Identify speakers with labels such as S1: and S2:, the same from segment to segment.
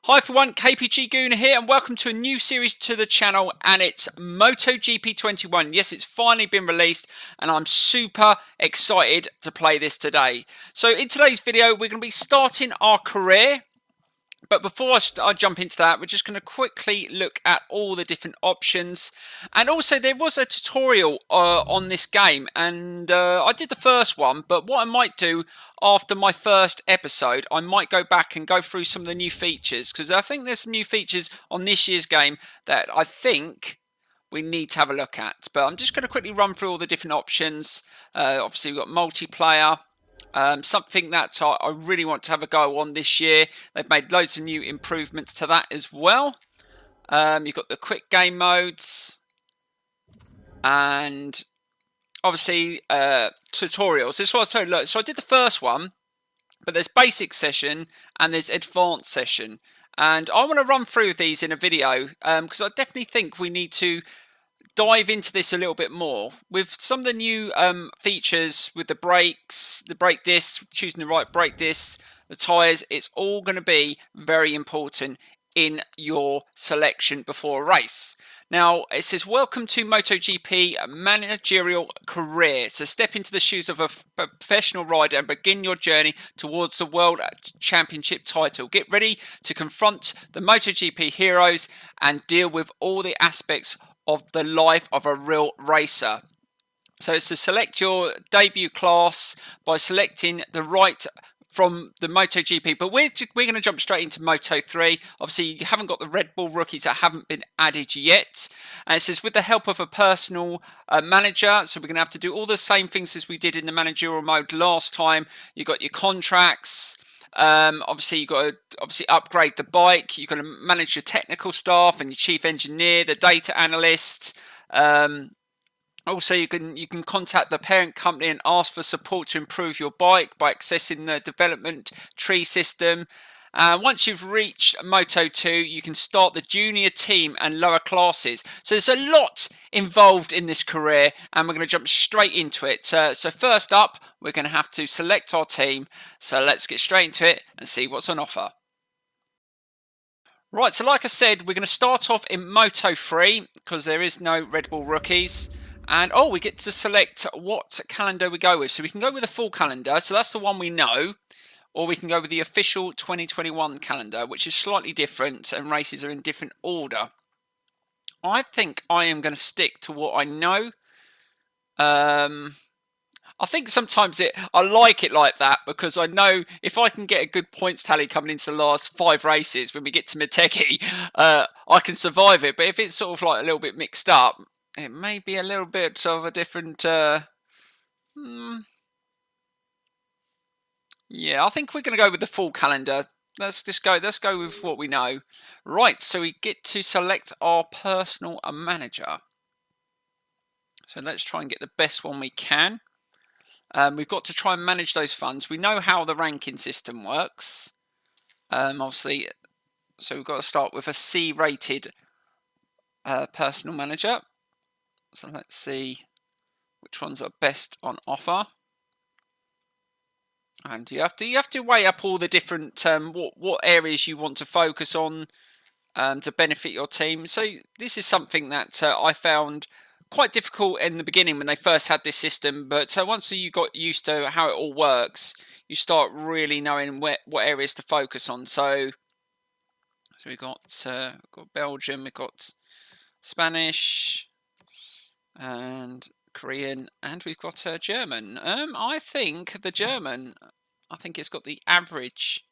S1: Hi everyone, KPG Gooner here and welcome to a new series to the channel, and it's MotoGP 21. Yes, it's finally been released and I'm super excited to play this today. So in today's video we're going to be starting our career. But before I jump into that, we're just going to quickly look at all the different options. And also there was a tutorial on this game, and I did the first one, but what I might do after my first episode, I might go back and go through some of the new features, because I think there's some new features on this year's game that I think we need to have a look at. But I'm just going to quickly run through all the different options. Obviously we've got multiplayer. Something that I really want to have a go on this year. They've made loads of new improvements to that as well. You've got the quick game modes and obviously tutorials. This was totally. So I did the first one, but there's basic session and there's advanced session, and I want to run through these in a video because I definitely think we need to dive into this a little bit more with some of the new features with the brakes, the brake discs, choosing the right brake discs, the tyres. It's all going to be very important in your selection before a race. Now it says, welcome to MotoGP managerial career. So step into the shoes of a professional rider and begin your journey towards the World Championship title. Get ready to confront the MotoGP heroes and deal with all the aspects of the life of a real racer. So it's to select your debut class by selecting the right from the MotoGP, but we're going to jump straight into Moto3. Obviously, you haven't got the Red Bull rookies that haven't been added yet. And it says, with the help of a personal manager, so we're going to have to do all the same things as we did in the managerial mode last time. You got your contracts. Obviously, you've got to upgrade the bike. You've got to manage your technical staff and your chief engineer, the data analyst. Also, you can contact the parent company and ask for support to improve your bike by accessing the development tree system. Once you've reached Moto 2, you can start the junior team and lower classes. So there's a lot involved in this career, and we're going to jump straight into it. So first up, we're going to have to select our team. So let's get straight into it and see what's on offer. Right, so like I said, we're going to start off in Moto 3 because there is no Red Bull rookies. And we get to select what calendar we go with. So we can go with a full calendar, so that's the one we know. Or we can go with the official 2021 calendar, which is slightly different and races are in different order. I think I am going to stick to what I know. I think sometimes I like it like that because I know if I can get a good points tally coming into the last 5 races when we get to Motegi, I can survive it. But if it's sort of like a little bit mixed up, it may be a little bit of a different... Yeah, I think we're going to go with the full calendar. Let's go with what we know. Right, so we get to select our personal manager. So let's try and get the best one we can. We've got to try and manage those funds. We know how the ranking system works. Obviously, so we've got to start with a C-rated personal manager. So let's see which ones are best on offer. And you have to weigh up all the different what areas you want to focus on to benefit your team. So this is something that I found quite difficult in the beginning when they first had this system, but once you got used to how it all works, you start really knowing what areas to focus on. So we've got Belgium, we've got Spanish and Korean, and we've got German. I think the German, I think it's got the average.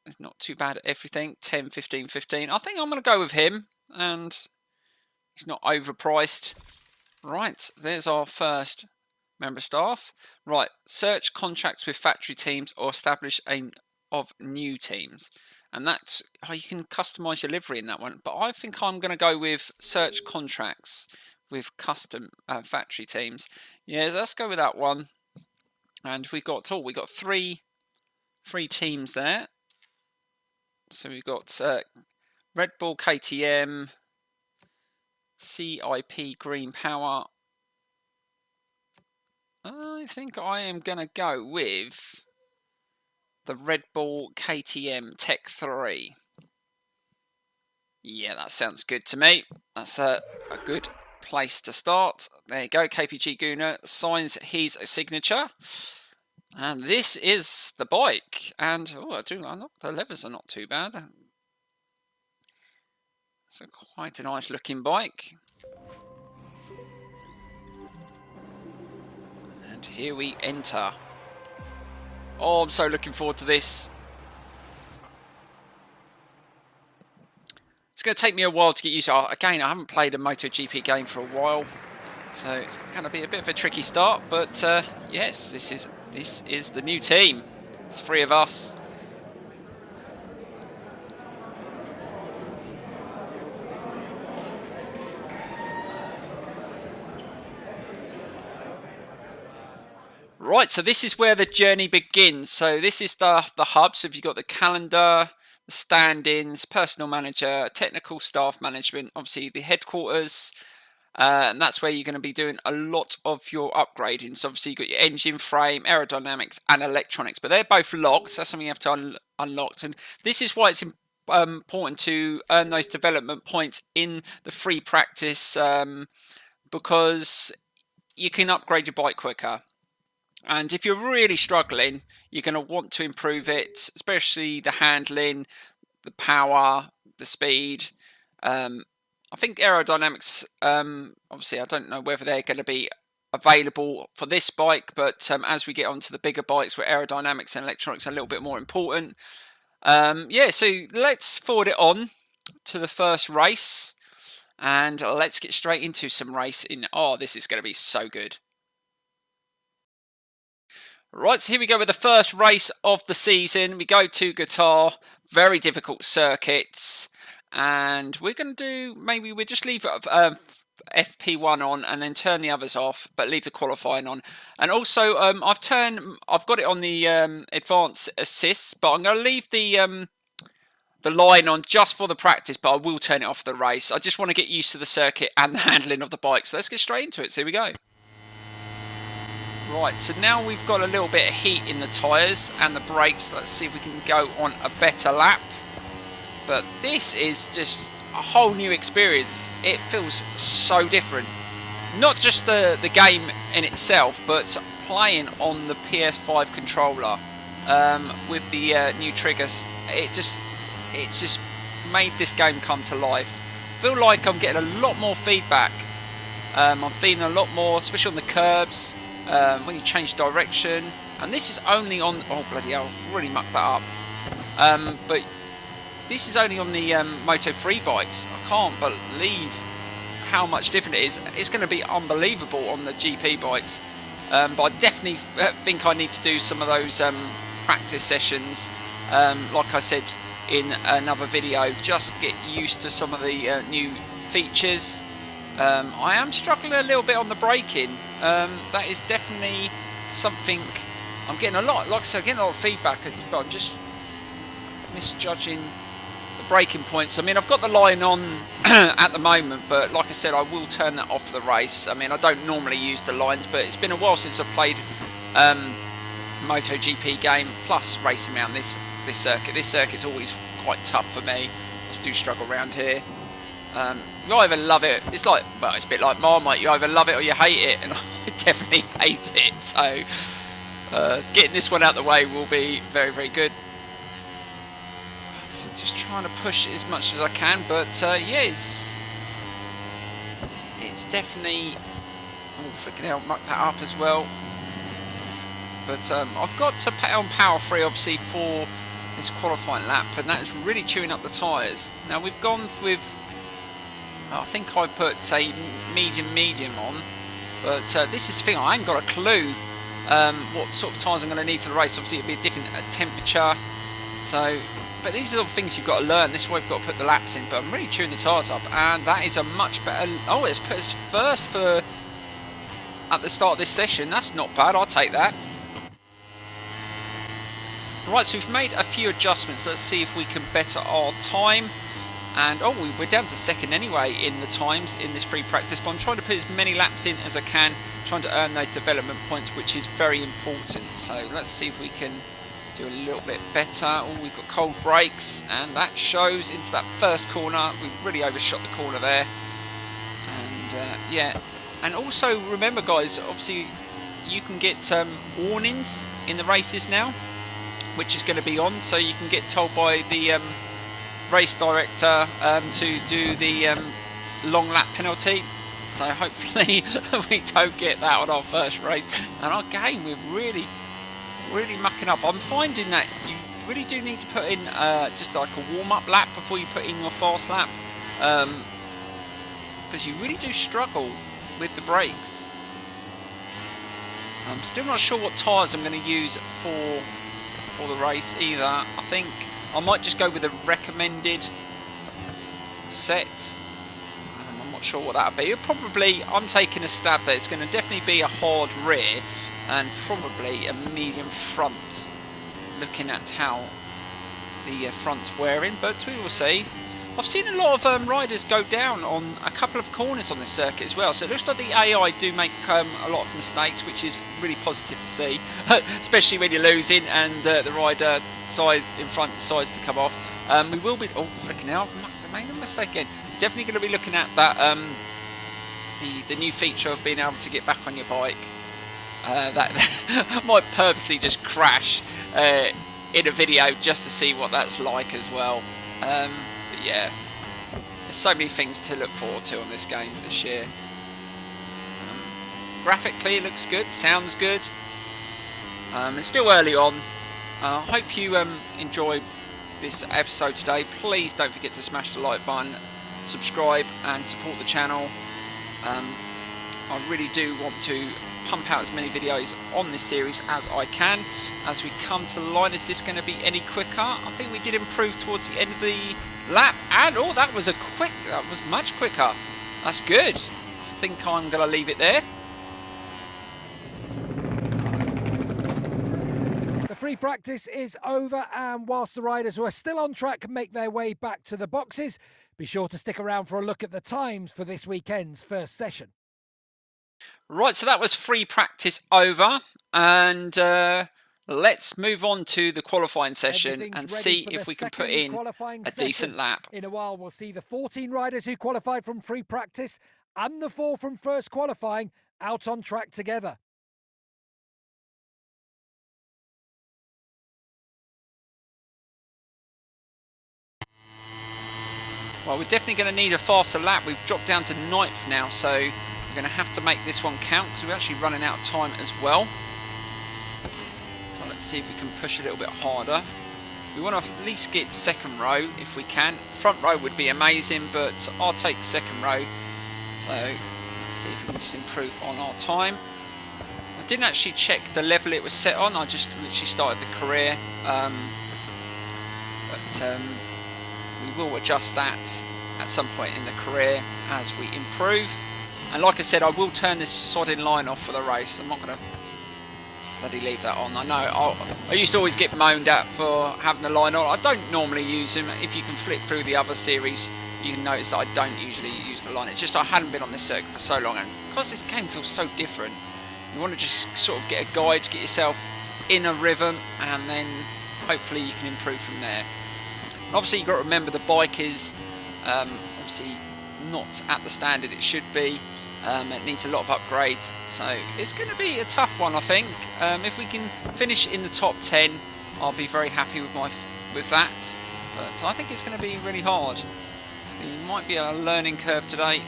S1: It's not too bad at everything. 10, 15, 15. I think I'm going to go with him, and he's not overpriced. Right, there's our first member staff. Right, search contracts with factory teams or establish of new teams. And that's how you can customize your livery in that one. But I think I'm going to go with search contracts with custom factory teams. Yeah, let's go with that one. And we got three teams there. So we've got Red Bull KTM, CIP Green Power. I think I am going to go with the Red Bull KTM Tech 3. Yeah, that sounds good to me. That's a good place to start. There you go. KPG Guna signs his signature. And this is the bike. And, oh, I do unlock the levers are not too bad. It's quite a nice looking bike. And here we enter. Oh, I'm so looking forward to this. It's going to take me a while to get used to. Again, I haven't played a MotoGP game for a while, so it's going to be a bit of a tricky start. But yes, this is the new team. It's 3 of us. Right, so this is where the journey begins. So this is the hub. So if you've got the calendar, the stand-ins, personal manager, technical staff management, obviously the headquarters, and that's where you're going to be doing a lot of your upgrading. So obviously you've got your engine frame, aerodynamics, and electronics, but they're both locked. So that's something you have to unlock. And this is why it's important to earn those development points in the free practice, because you can upgrade your bike quicker. And if you're really struggling, you're going to want to improve it, especially the handling, the power, the speed. I think aerodynamics, obviously, I don't know whether they're going to be available for this bike, but as we get onto the bigger bikes where aerodynamics and electronics are a little bit more important. Yeah, so let's forward it on to the first race, and let's get straight into some racing. Oh, this is going to be so good. Right, so here we go with the first race of the season. We go to Qatar, very difficult circuits, and we're going to do, maybe we'll just leave FP1 on and then turn the others off, but leave the qualifying on. And also, I've got it on the advanced assists, but I'm going to leave the line on just for the practice, but I will turn it off for the race. I just want to get used to the circuit and the handling of the bike. So let's get straight into it. So here we go. Right, so now we've got a little bit of heat in the tyres and the brakes. Let's see if we can go on a better lap. But this is just a whole new experience. It feels so different. Not just the game in itself, but playing on the PS5 controller with the new triggers. It's just made this game come to life. I feel like I'm getting a lot more feedback. I'm feeling a lot more, especially on the curbs. When you change direction, and this is only on, oh bloody hell, really mucked that up, but this is only on the Moto 3 bikes. I can't believe how much different it is. It's going to be unbelievable on the GP bikes, but I definitely think I need to do some of those practice sessions, like I said in another video, just to get used to some of the new features. I am struggling a little bit on the braking. That is definitely something I'm getting a lot. Like I said, I'm getting a lot of feedback, but I'm just misjudging the braking points. I mean, I've got the line on at the moment, but like I said, I will turn that off for the race. I mean, I don't normally use the lines, but it's been a while since I've played MotoGP game plus racing around this circuit. This circuit's always quite tough for me. I just do struggle around here. You either love it, it's like, well, it's a bit like Marmite, you either love it or you hate it, and I definitely hate it, so getting this one out the way will be very, very good. So just trying to push as much as I can, but yeah, it's definitely, oh freaking hell, muck that up as well. But I've got to put on power free obviously for this qualifying lap, and that is really chewing up the tyres. Now we've gone with, I think I put a medium on, but this is the thing, I ain't got a clue what sort of tyres I'm going to need for the race. Obviously it'll be a different temperature, so, but these are the things you've got to learn. This is why you've got to put the laps in, but I'm really chewing the tyres up, and that is a much better, oh, it's put us first for at the start of this session. That's not bad, I'll take that. Right, so we've made a few adjustments. Let's see if we can better our time. And oh, we're down to second anyway in the times in this free practice, but I'm trying to put as many laps in as I can, trying to earn those development points, which is very important. So let's see if we can do a little bit better. Oh, we've got cold brakes, and that shows into that first corner. We really overshot the corner there. And yeah, and also remember, guys, obviously you can get warnings in the races now, which is going to be on, so you can get told by the race director to do the long lap penalty. So hopefully we don't get that on our first race. And again, we're really mucking up. I'm finding that you really do need to put in just like a warm-up lap before you put in your fast lap, because you really do struggle with the brakes. I'm still not sure what tyres I'm going to use for the race either. I think I might just go with a recommended set. I'm not sure what that'll be. Probably, I'm taking a stab there. It's going to definitely be a hard rear and probably a medium front, looking at how the front's wearing, but we will see. I've seen a lot of riders go down on a couple of corners on this circuit as well, so it looks like the AI do make a lot of mistakes, which is really positive to see, especially when you're losing and the rider side in front decides to come off. We will be, oh freaking hell, I've made a mistake again. Definitely going to be looking at that the new feature of being able to get back on your bike. That might purposely just crash in a video just to see what that's like as well. But yeah, there's so many things to look forward to on this game this year. Graphically it looks good, sounds good. It's still early on. I hope you enjoyed this episode today. Please don't forget to smash the like button, subscribe and support the channel. I really do want to pump out as many videos on this series as I can. As we come to the line, is this going to be any quicker? I think we did improve towards the end of the lap, and oh, that was much quicker. That's good. I think I'm going to leave it there.
S2: The free practice is over, and whilst the riders who are still on track make their way back to the boxes, be sure to stick around for a look at the times for this weekend's first session.
S1: Right, so that was free practice over, and let's move on to the qualifying session and see if we can put in a decent lap.
S2: In a while, we'll see the 14 riders who qualified from free practice and the 4 from first qualifying out on track together.
S1: Well, we're definitely going to need a faster lap. We've dropped down to 9th now, so we're going to have to make this one count because we're actually running out of time as well. So let's see if we can push a little bit harder. We want to at least get second row if we can. Front row would be amazing, but I'll take second row. So let's see if we can just improve on our time. I didn't actually check the level it was set on. I just literally started the career. We will adjust that at some point in the career as we improve. And like I said, I will turn this sodding line off for the race. I'm not going to bloody leave that on. I know I used to always get moaned at for having the line on. I don't normally use them. If you can flip through the other series, you can notice that I don't usually use the line. It's just I hadn't been on this circuit for so long, and because this game feels so different, you want to just sort of get a guide, get yourself in a rhythm, and then hopefully you can improve from there. And obviously you've got to remember the bike is obviously not at the standard it should be. It needs a lot of upgrades, so it's going to be a tough one, I think. If we can finish in the top 10, I'll be very happy with that. But I think it's going to be really hard. It might be a learning curve today.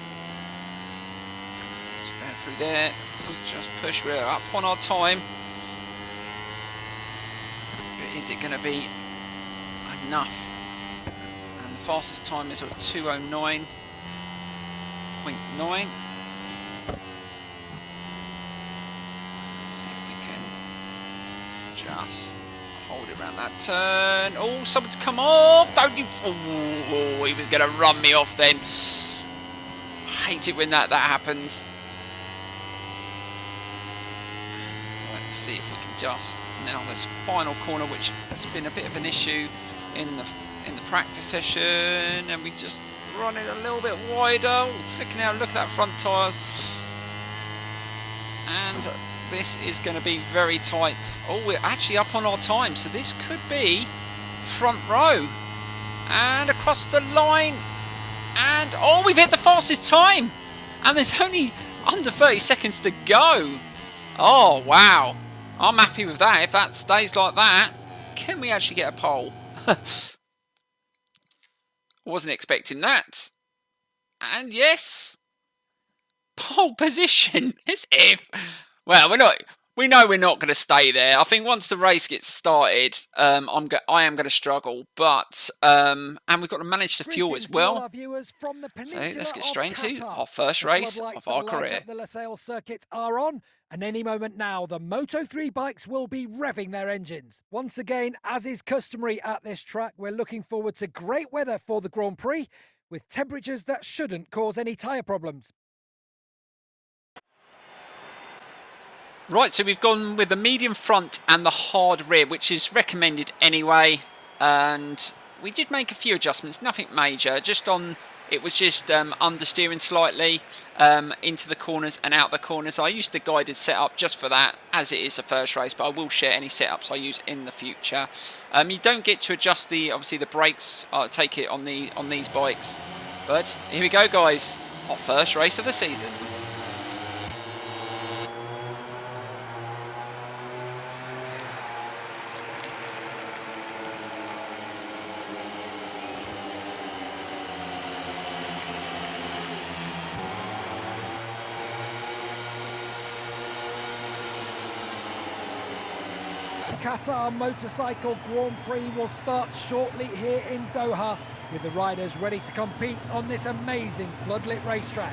S1: Let's go through there. Let's just push. We're up on our time. But is it going to be enough? And the fastest time is at 2:09.9. Just hold it around that turn. Oh, someone's come off. Don't you? Oh, he was going to run me off then. I hate it when that happens. Let's see if we can just now this final corner, which has been a bit of an issue in the practice session, and we just run it a little bit wider. Flicking out. Look at that front tyres. And this is going to be very tight. Oh, we're actually up on our time, so this could be front row. And across the line. And, oh, we've hit the fastest time. And there's only under 30 seconds to go. Oh, wow. I'm happy with that. If that stays like that, can we actually get a pole? Wasn't expecting that. And yes, pole position. As if. Well, we know we're not going to stay there. I think once the race gets started, I am going to struggle. But and we've got to manage the fuel as well. So let's get straight into our first race of our career.
S2: The Losail circuit are on, and any moment now, the Moto3 bikes will be revving their engines. Once again, as is customary at this track, we're looking forward to great weather for the Grand Prix, with temperatures that shouldn't cause any tyre problems.
S1: Right, so we've gone with the medium front and the hard rear, which is recommended anyway. And we did make a few adjustments, nothing major. It was just understeering slightly into the corners and out the corners. I used the guided setup just for that, as it is the first race, but I will share any setups I use in the future. You don't get to adjust obviously the brakes. I take it on these bikes. But here we go, guys. Our first race of the season.
S2: Qatar Motorcycle Grand Prix will start shortly here in Doha, with the riders ready to compete on this amazing floodlit racetrack.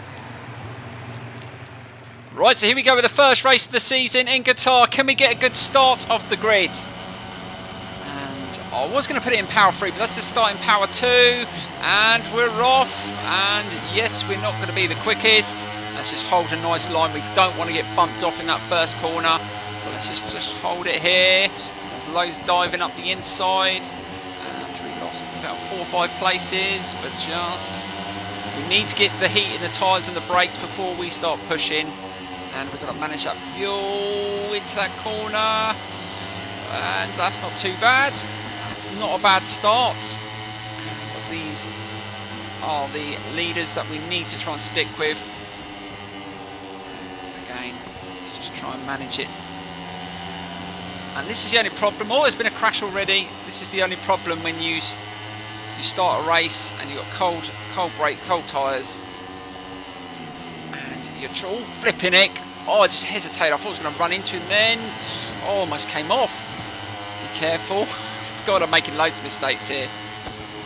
S1: Right, so here we go with the first race of the season in Qatar. Can we get a good start off the grid? And I was going to put it in power 3, but let's just start in power 2. And we're off. And yes, we're not going to be the quickest. Let's just hold a nice line. We don't want to get bumped off in that first corner. So let's just hold it here. There's loads diving up the inside. And we lost about 4 or 5 places. But we need to get the heat in the tyres and the brakes before we start pushing. And we've got to manage that fuel into that corner. And that's not too bad. It's not a bad start. But these are the leaders that we need to try and stick with. So again, let's just try and manage it. And this is the only problem. Oh, there's been a crash already. This is the only problem when you start a race and you've got cold brakes, cold tyres, and you're all flipping it. Oh, I just hesitated. I thought I was going to run into him then. Oh, almost came off. Be careful. God, I'm making loads of mistakes here.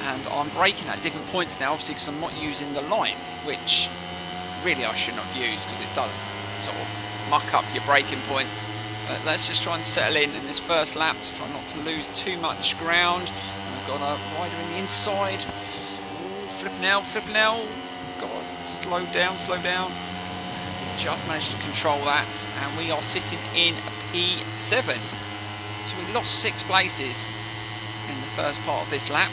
S1: And I'm braking at different points now, obviously, because I'm not using the line, which really I shouldn't have used, because it does sort of muck up your braking points. But let's just try and settle in this first lap, just try not to lose too much ground. And we've got a rider in the inside. Ooh, flipping out. God, slow down. Just managed to control that, and we are sitting in P7. So we lost 6 places in the first part of this lap.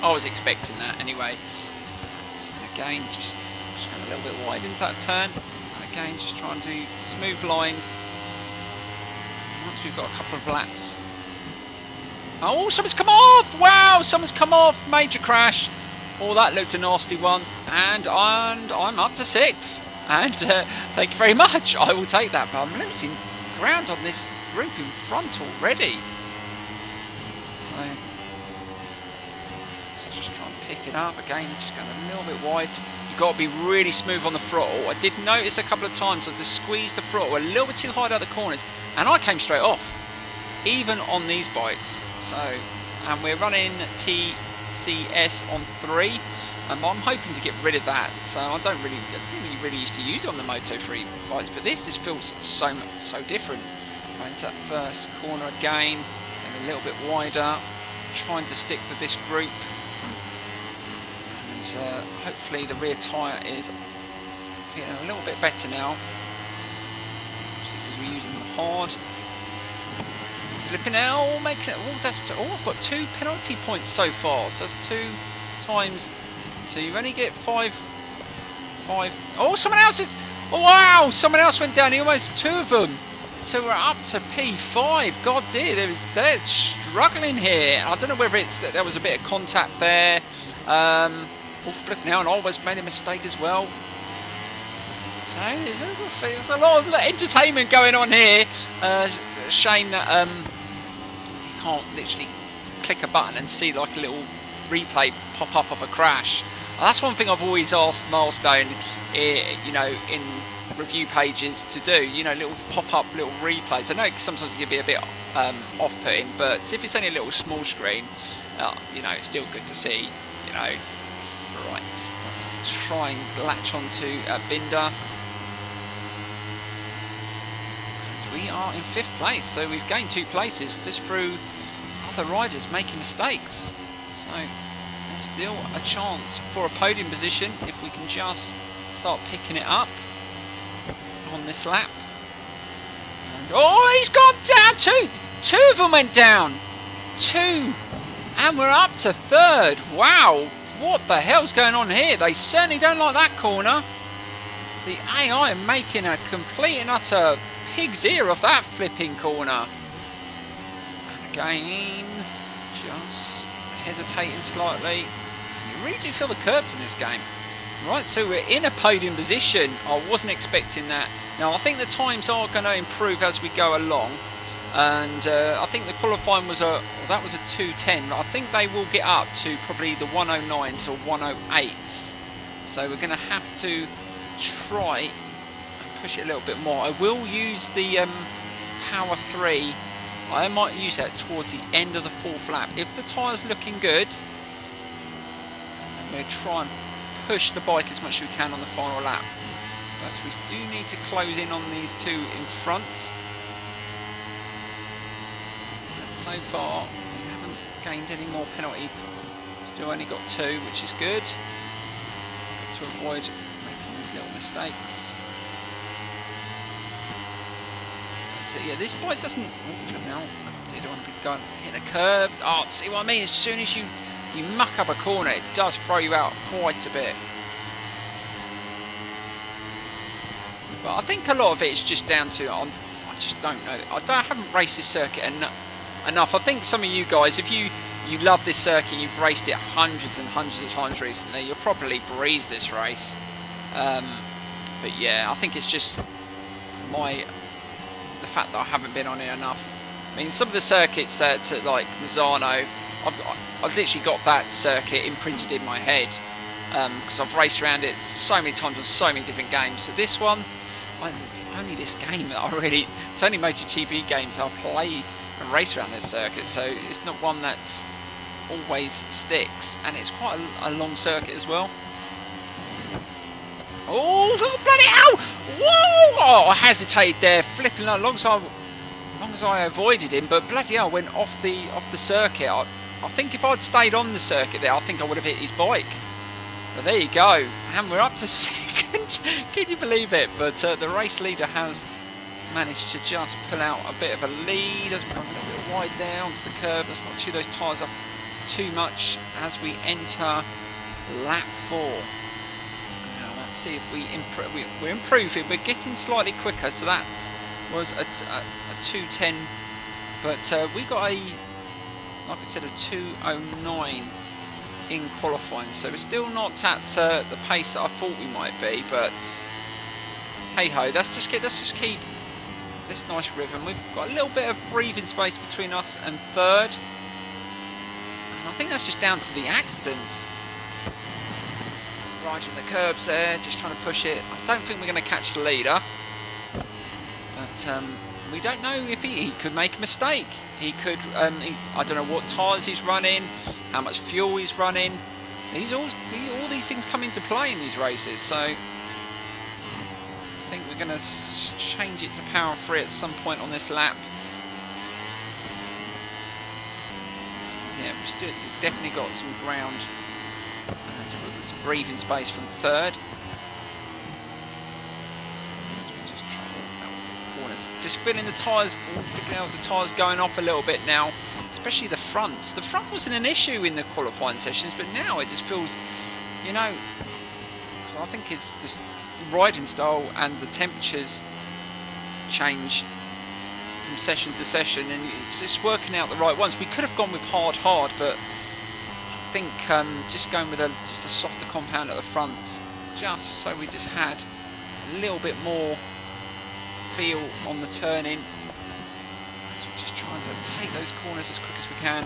S1: I was expecting that anyway. And again, just going a little bit wide into that turn. And again, just trying to smooth lines. Once we've got a couple of laps. Oh, someone's come off! Wow, someone's come off! Major crash. Oh, that looked a nasty one. And I'm up to 6th. And thank you very much. I will take that. But I'm losing ground on this group in front already. So let's just try and pick it up. Again, just going a little bit wide. You've got to be really smooth on the throttle. I did notice a couple of times I just squeezed the throttle a little bit too hard out the corners, and I came straight off, even on these bikes. So, and we're running TCS on 3. I'm hoping to get rid of that. So I didn't really used to use it on the Moto3 bikes, but this just feels so different. Going to that first corner again, and a little bit wider, trying to stick with this group. And hopefully the rear tyre is feeling a little bit better now, because we're using them hard. Flipping out, making it. I've got 2 penalty points so far. So that's 2 times. So you only get 5. Oh, someone else is. Oh, wow, someone else went down. He almost 2 of them. So we're up to P5. God dear, they're struggling here. I don't know whether it's that there was a bit of contact there. Oh, flip now, and I almost made a mistake as well. So there's a lot of entertainment going on here. Shame that you can't literally click a button and see like a little replay pop up of a crash. That's one thing I've always asked Milestone, you know, in review pages to do. You know, little pop-up little replays. I know sometimes it can be a bit off-putting, but if it's only a little small screen, you know, it's still good to see. You know, right. Let's try and latch onto Binder. We are in 5th place, so we've gained 2 places just through other riders making mistakes. So there's still a chance for a podium position if we can just start picking it up on this lap. And, oh, he's gone down! Two of them went down! 2! And we're up to 3rd. Wow! What the hell's going on here? They certainly don't like that corner. The AI are making a complete and utter pig's ear off that flipping corner. And again, just hesitating slightly. You really do feel the curbs in this game. Right, so we're in a podium position. I wasn't expecting that. Now, I think the times are going to improve as we go along. And I think the qualifying was that was a 2:10. I think they will get up to probably the 109s or 108s. So we're going to have to try and push it a little bit more. I will use the Power 3. I might use that towards the end of the 4th lap. If the tyre's looking good, I'm going to try and push the bike as much as we can on the final lap. But we do need to close in on these 2 in front. And so far, we haven't gained any more penalty. Still only got 2, which is good. To avoid making these little mistakes. So yeah, this bike doesn't... Oh, flip now. God, I don't want to be going hitting a curb. Oh, see what I mean? As soon as you muck up a corner, it does throw you out quite a bit. But I think a lot of it is just down to I just don't know. I haven't raced this circuit enough. I think some of you guys, if you love this circuit, you've raced it hundreds and hundreds of times recently, you'll probably breeze this race. But yeah, I think it's just the fact that I haven't been on it enough. I mean, some of the circuits that like Misano, I've literally got that circuit imprinted in my head because I've raced around it so many times on so many different games. So this one, it's only this game that I really, it's only MotoGP games I'll play and race around this circuit. So it's not one that always sticks, and it's quite a long circuit as well. Oh, bloody hell! Whoa! Oh, I hesitated there, flipping as long as I avoided him, but bloody hell, went off the circuit. I think if I'd stayed on the circuit there, I think I would have hit his bike. But there you go, and we're up to 2nd. Can you believe it? But the race leader has managed to just pull out a bit of a lead as we come a little bit wide there onto the curve. Let's not chew those tyres up too much as we enter lap 4. Now let's see if we improve. We're improving. We're getting slightly quicker. So that was a 2:10, but we got like I said, a 2:09 in qualifying. So we're still not at the pace that I thought we might be. But hey ho, let's just keep this nice rhythm. We've got a little bit of breathing space between us and 3rd. I think that's just down to the accidents. Riding the curbs there, just trying to push it. I don't think we're going to catch the leader. But we don't know if he could make a mistake. He could, I don't know what tyres he's running, how much fuel he's running. All these things come into play in these races. So I think we're going to change it to power 3 at some point on this lap. Yeah, we've definitely got some ground and some breathing space from 3rd. Just feeling the tyres, thinking of the tyres going off a little bit now, especially the front. The front wasn't an issue in the qualifying sessions, but now it just feels, you know, I think it's just riding style and the temperatures change from session to session, and it's just working out the right ones. We could have gone with hard, but I think just going with just a softer compound at the front, just so we just had a little bit more feel on the turning. So we're just trying to take those corners as quick as we can.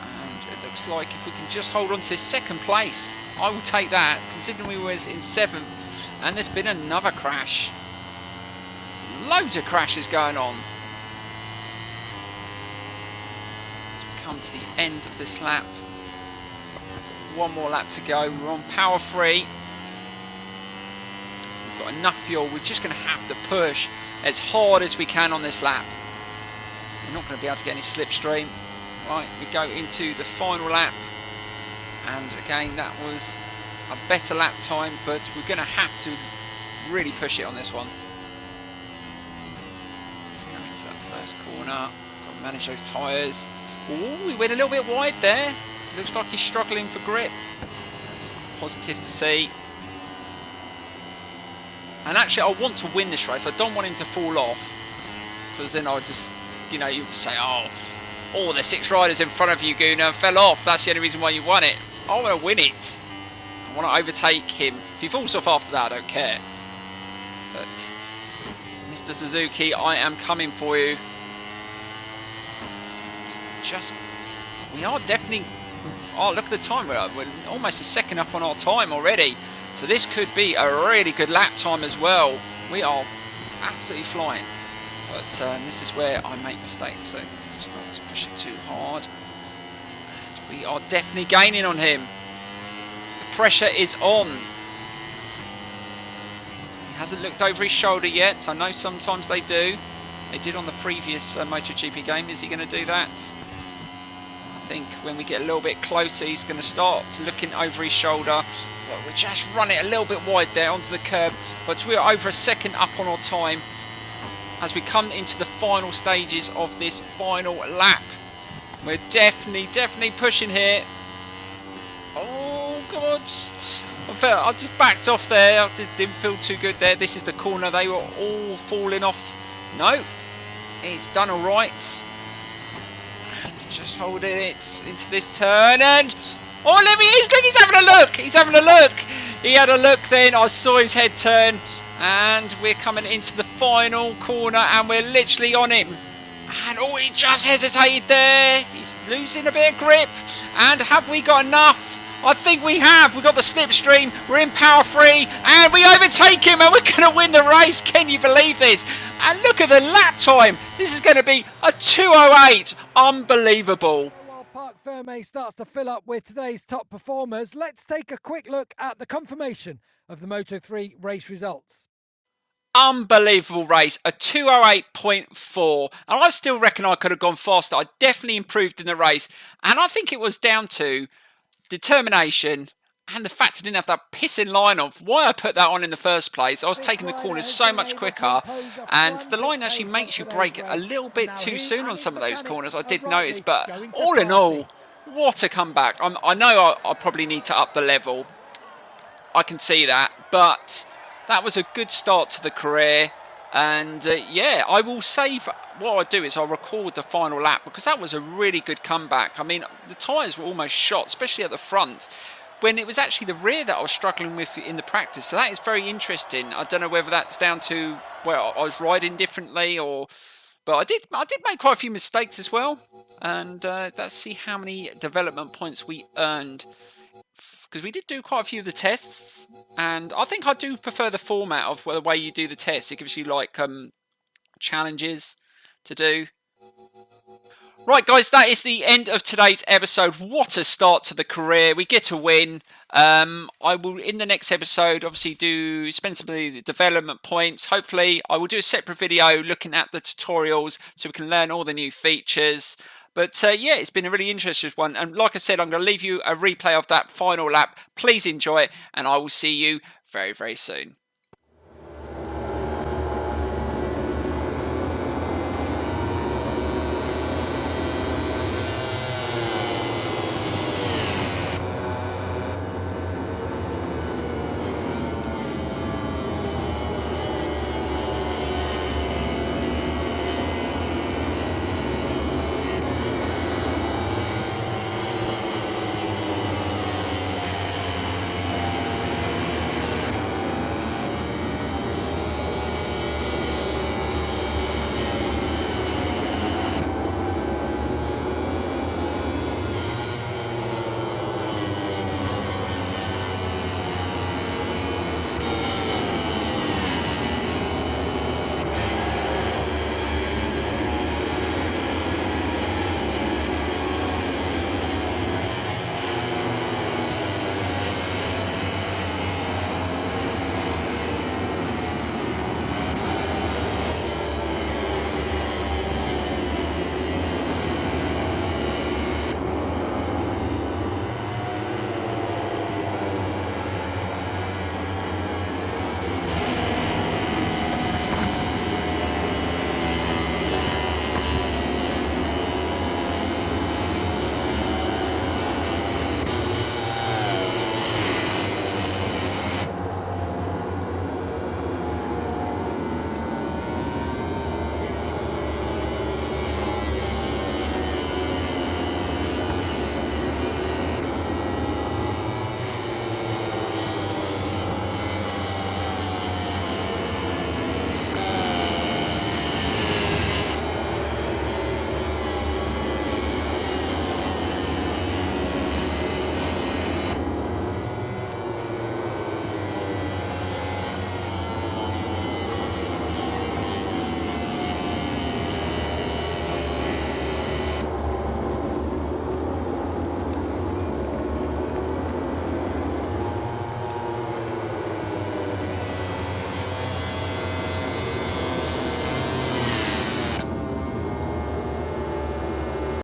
S1: And it looks like if we can just hold on to this second place, I will take that, considering we was in 7th, and there's been another crash. Loads of crashes going on. As we come to the end of this lap, one more lap to go. We're on power 3. We've got enough fuel. We're just going to have to push as hard as we can on this lap. We're not going to be able to get any slipstream. Right, we go into the final lap, and again that was a better lap time, but we're going to have to really push it on this one. So going into that first corner, got to manage those tyres. Oh, we went a little bit wide there. Looks like he's struggling for grip. That's positive to see. And actually, I want to win this race. I don't want him to fall off, because then I'll just, you know, you just say, oh, all the 6 riders in front of you, Gunnar, fell off. That's the only reason why you won it. I want to win it. I want to overtake him. If he falls off after that, I don't care. But Mr. Suzuki, I am coming for you. Just, we are definitely. Oh, look at the time. We're almost a second up on our time already. So this could be a really good lap time as well. We are absolutely flying. But this is where I make mistakes. So let's just not push it too hard. And we are definitely gaining on him. The pressure is on. He hasn't looked over his shoulder yet. I know sometimes they do. They did on the previous MotoGP game. Is he going to do that? I think when we get a little bit closer, he's going to start looking over his shoulder. But we just run it a little bit wide there onto the curb. But we're over a second up on our time as we come into the final stages of this final lap. We're definitely pushing here. Oh God, I just backed off there. I didn't feel too good there. This is the corner. They were all falling off. No, it's done all right. And just holding it into this turn, and oh, there he is. Look, he's having a look. He's having a look. He had a look then. I saw his head turn. And we're coming into the final corner, and we're literally on him. And oh, he just hesitated there. He's losing a bit of grip. And have we got enough? I think we have. We've got the slipstream. We're in power 3, and we overtake him, and we're going to win the race. Can you believe this? And look at the lap time. This is going to be a 2:08. Unbelievable.
S2: While Parc Ferme starts to fill up with today's top performers, let's take a quick look at the confirmation of the Moto3 race results.
S1: Unbelievable race, a 2:08.4, and I still reckon I could have gone faster. I definitely improved in the race, and I think it was down to determination and the fact I didn't have that pissing line off. Why I put that on in the first place, I was taking the corners so much quicker, and the line actually makes you brake a little bit too soon on some of those corners. I did notice, but all in all, what a comeback. I know I probably need to up the level. I can see that, but that was a good start to the career. And yeah, I will save. What I'll do is I'll record the final lap, because that was a really good comeback. I mean, the tyres were almost shot, especially at the front, when it was actually the rear that I was struggling with in the practice. So that is very interesting. I don't know whether that's down to where I was riding differently, but I did make quite a few mistakes as well. And let's see how many development points we earned, because we did do quite a few of the tests, and I think I do prefer the format of the way you do the tests. It gives you like challenges to do. Right, guys, that is the end of today's episode. What a start to the career. We get a win. I will, in the next episode, obviously spend some of the development points. Hopefully, I will do a separate video looking at the tutorials so we can learn all the new features. But yeah, it's been a really interesting one. And like I said, I'm going to leave you a replay of that final lap. Please enjoy it, and I will see you very, very soon.